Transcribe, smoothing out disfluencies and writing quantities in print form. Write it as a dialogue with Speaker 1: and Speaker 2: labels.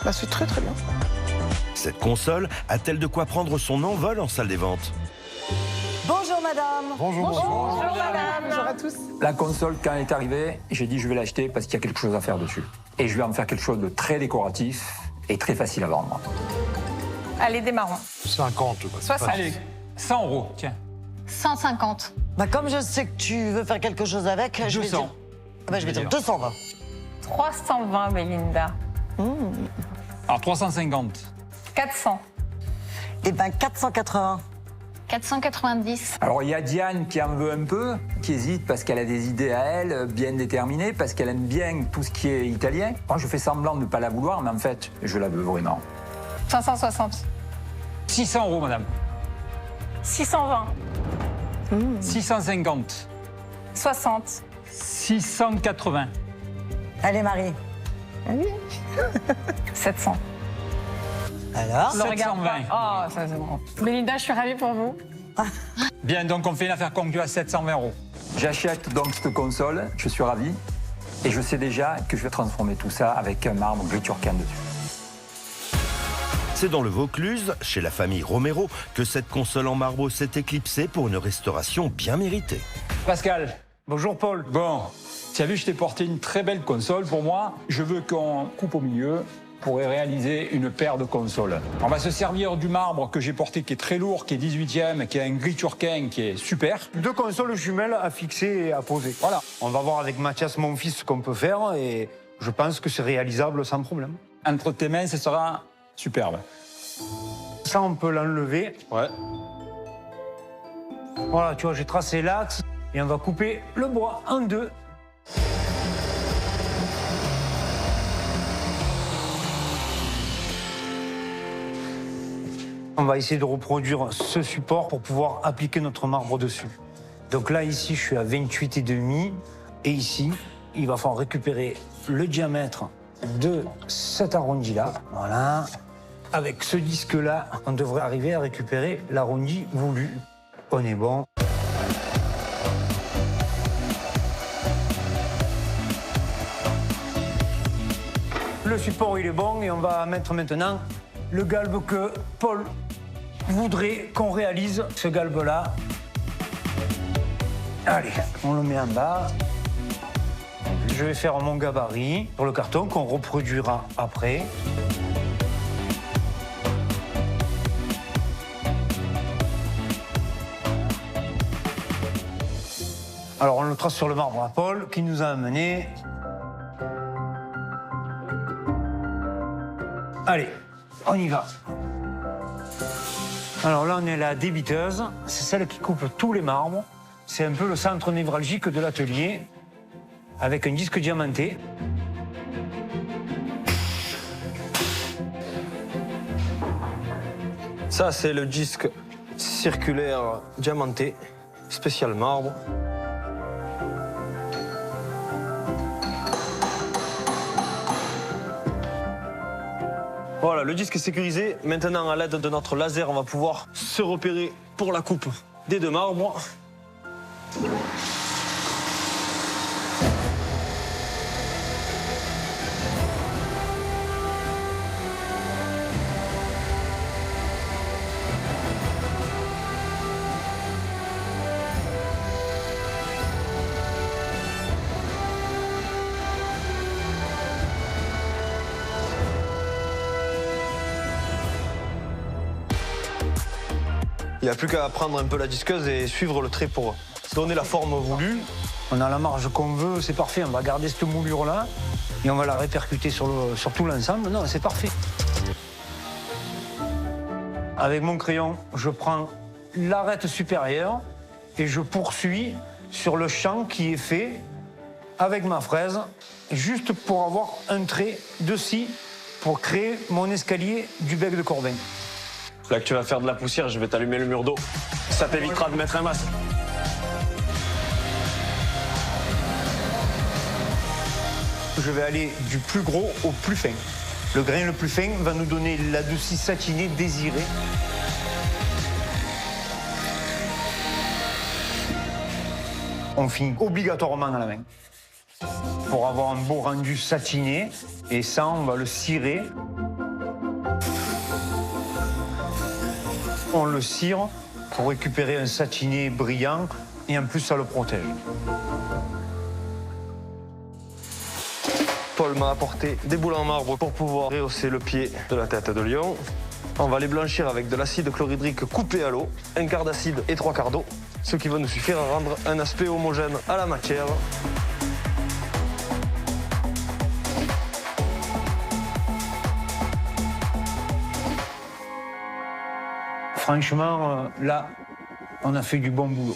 Speaker 1: Bah, c'est très très bien.
Speaker 2: Cette console a-t-elle de quoi prendre son envol en salle des ventes?
Speaker 3: Bonjour madame.
Speaker 1: Bonjour madame. Bonjour à tous.
Speaker 4: La console, quand elle est arrivée, j'ai dit je vais l'acheter parce qu'il y a quelque chose à faire dessus. Et je vais en faire quelque chose de très décoratif et très facile à vendre.
Speaker 5: Allez, démarrons.
Speaker 6: 50.
Speaker 5: 60.
Speaker 4: Allez, 100 €, tiens.
Speaker 7: 150.
Speaker 3: Bah comme je sais que tu veux faire quelque chose avec, je vais
Speaker 4: 200.
Speaker 3: dire... Ah bah, je vais dire 220.
Speaker 5: 320, Belinda.
Speaker 4: Alors 350.
Speaker 5: 400.
Speaker 3: Eh ben 480.
Speaker 7: 490.
Speaker 4: Alors il y a Diane qui en veut un peu, qui hésite parce qu'elle a des idées à elle, bien déterminées, parce qu'elle aime bien tout ce qui est italien. Moi je fais semblant de ne pas la vouloir, mais en fait, je la veux vraiment.
Speaker 5: 560.
Speaker 4: 600 €, madame.
Speaker 5: 620.
Speaker 4: 650.
Speaker 5: 60.
Speaker 4: 680.
Speaker 3: Allez Marie.
Speaker 5: 700.
Speaker 3: Alors
Speaker 5: Le regard
Speaker 4: 720.
Speaker 5: pas. Oh, ça c'est bon. Belinda, je suis ravie pour vous.
Speaker 4: Bien, donc on fait une affaire conclue à 720 €. J'achète donc cette console, je suis ravi. Et je sais déjà que je vais transformer tout ça avec un marbre gris turquin dessus.
Speaker 2: C'est dans le Vaucluse, chez la famille Romero, que cette console en marbre s'est éclipsée pour une restauration bien méritée.
Speaker 4: Pascal.
Speaker 6: Bonjour Paul.
Speaker 4: Bon, tu as vu, je t'ai porté une très belle console pour moi. Je veux qu'on coupe au milieu pour réaliser une paire de consoles. On va se servir du marbre que j'ai porté, qui est très lourd, qui est 18e, qui a un gris turquin, qui est super.
Speaker 6: 2 consoles jumelles à fixer et à poser.
Speaker 4: Voilà.
Speaker 6: On va voir avec Mathias, mon fils, ce qu'on peut faire et je pense que c'est réalisable sans problème.
Speaker 4: Entre tes mains, ce sera superbe.
Speaker 6: Ça, on peut l'enlever.
Speaker 4: Ouais.
Speaker 6: Voilà, tu vois, j'ai tracé l'axe et on va couper le bois en 2. On va essayer de reproduire ce support pour pouvoir appliquer notre marbre dessus. Donc là, ici, je suis à 28,5. Et ici, il va falloir récupérer le diamètre de cet arrondi-là. Voilà. Avec ce disque-là, on devrait arriver à récupérer l'arrondi voulu. On est bon. Le support, il est bon et on va mettre maintenant le galbe que Paul voudrait qu'on réalise, ce galbe-là. Allez, on le met en bas. Je vais faire mon gabarit sur le carton qu'on reproduira après. Alors on le trace sur le marbre à Paul qui nous a amené. Allez, on y va. Alors là, on est la débiteuse. C'est celle qui coupe tous les marbres. C'est un peu le centre névralgique de l'atelier, avec un disque diamanté.
Speaker 8: Ça, c'est le disque circulaire diamanté, spécial marbre. Voilà, le disque est sécurisé. Maintenant, à l'aide de notre laser, on va pouvoir se repérer pour la coupe des 2 marbres. Il n'y a plus qu'à prendre un peu la disqueuse et suivre le trait pour donner la forme voulue.
Speaker 6: On a la marge qu'on veut, c'est parfait. On va garder cette moulure-là et on va la répercuter sur tout l'ensemble. Non, c'est parfait. Avec mon crayon, je prends l'arête supérieure et je poursuis sur le champ qui est fait avec ma fraise, juste pour avoir un trait de scie pour créer mon escalier du bec de Corbin.
Speaker 8: Là que tu vas faire de la poussière, je vais t'allumer le mur d'eau. Ça t'évitera de mettre un masque.
Speaker 6: Je vais aller du plus gros au plus fin. Le grain le plus fin va nous donner l'adouci satiné désiré. On finit obligatoirement à la main pour avoir un beau rendu satiné. Et ça, on va le cirer. On le cire pour récupérer un satiné brillant et en plus ça le protège.
Speaker 8: Paul m'a apporté des boules en marbre pour pouvoir rehausser le pied de la tête de lion. On va les blanchir avec de l'acide chlorhydrique coupé à l'eau, un quart d'acide et 3 quarts d'eau, ce qui va nous suffire à rendre un aspect homogène à la matière.
Speaker 6: Franchement, là, on a fait du bon boulot.